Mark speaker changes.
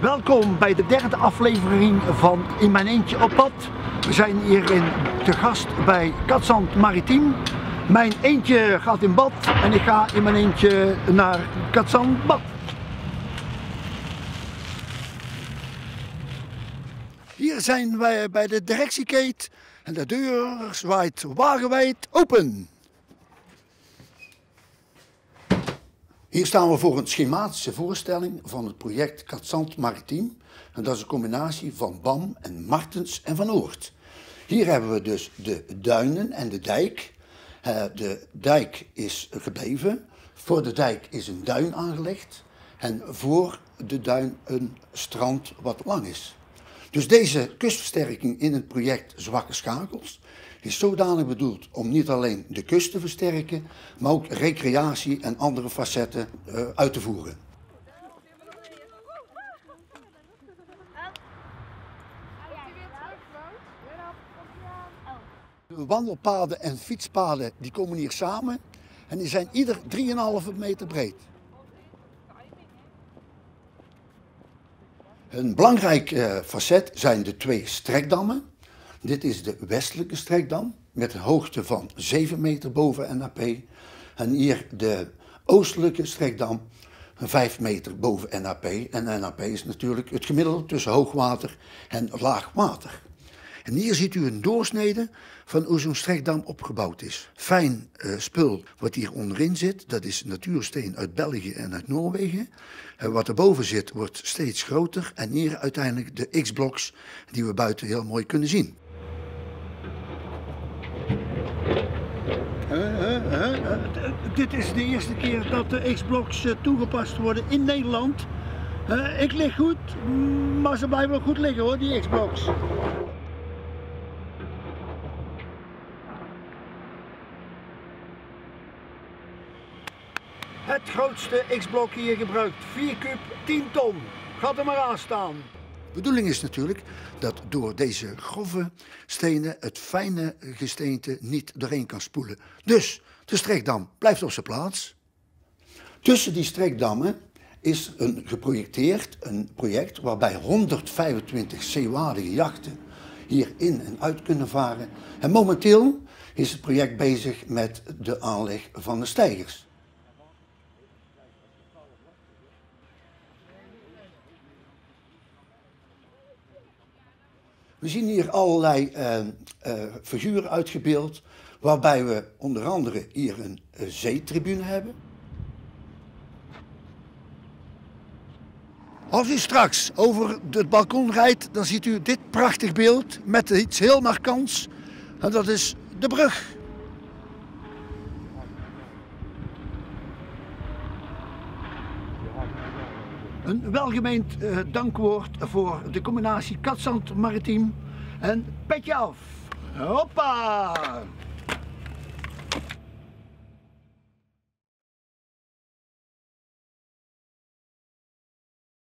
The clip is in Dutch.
Speaker 1: Welkom bij de derde aflevering van In Mijn Eentje op Pad. We zijn hier te gast bij Cadzand Maritiem. Mijn eentje gaat in bad en ik ga in mijn eentje naar Cadzand bad. Hier zijn wij bij de directiegate en de deur zwaait wagenwijd open. Hier staan we voor een schematische voorstelling van het project Cadzand Maritiem. En dat is een combinatie van BAM en Martens en Van Oort. Hier hebben we dus de duinen en de dijk. De dijk is gebleven. Voor de dijk is een duin aangelegd. En voor de duin een strand wat lang is. Dus deze kustversterking in het project Zwakke Schakels is zodanig bedoeld om niet alleen de kust te versterken, maar ook recreatie en andere facetten uit te voeren. De wandelpaden en fietspaden die komen hier samen en die zijn ieder 3,5 meter breed. Een belangrijk facet zijn de 2 strekdammen. Dit is de westelijke strekdam met een hoogte van 7 meter boven NAP. En hier de oostelijke strekdam 5 meter boven NAP. En NAP is natuurlijk het gemiddelde tussen hoogwater en laagwater. En hier ziet u een doorsnede van hoe zo'n strekdam opgebouwd is. Fijn spul wat hier onderin zit, dat is natuursteen uit België en uit Noorwegen. Wat erboven zit wordt steeds groter en hier uiteindelijk de X-blocks die we buiten heel mooi kunnen zien. Dit is de eerste keer dat de X-blocks toegepast worden in Nederland. Ik lig goed, maar ze blijven wel goed liggen hoor, die X-blocks. Het grootste X-blok hier gebruikt, 4 kub, 10 ton. Gaat er maar aan staan. De bedoeling is natuurlijk dat door deze grove stenen het fijne gesteente niet doorheen kan spoelen. Dus de strekdam blijft op zijn plaats. Tussen die strekdammen is geprojecteerd een project waarbij 125 zeewaardige jachten hier in en uit kunnen varen. En momenteel is het project bezig met de aanleg van de steigers. We zien hier allerlei figuren uitgebeeld, waarbij we onder andere hier een zeetribune hebben. Als u straks over het balkon rijdt, dan ziet u dit prachtig beeld met iets heel markants. En dat is de brug. Een welgemeend dankwoord voor de combinatie Cadzand Maritiem en petje af. Hoppa!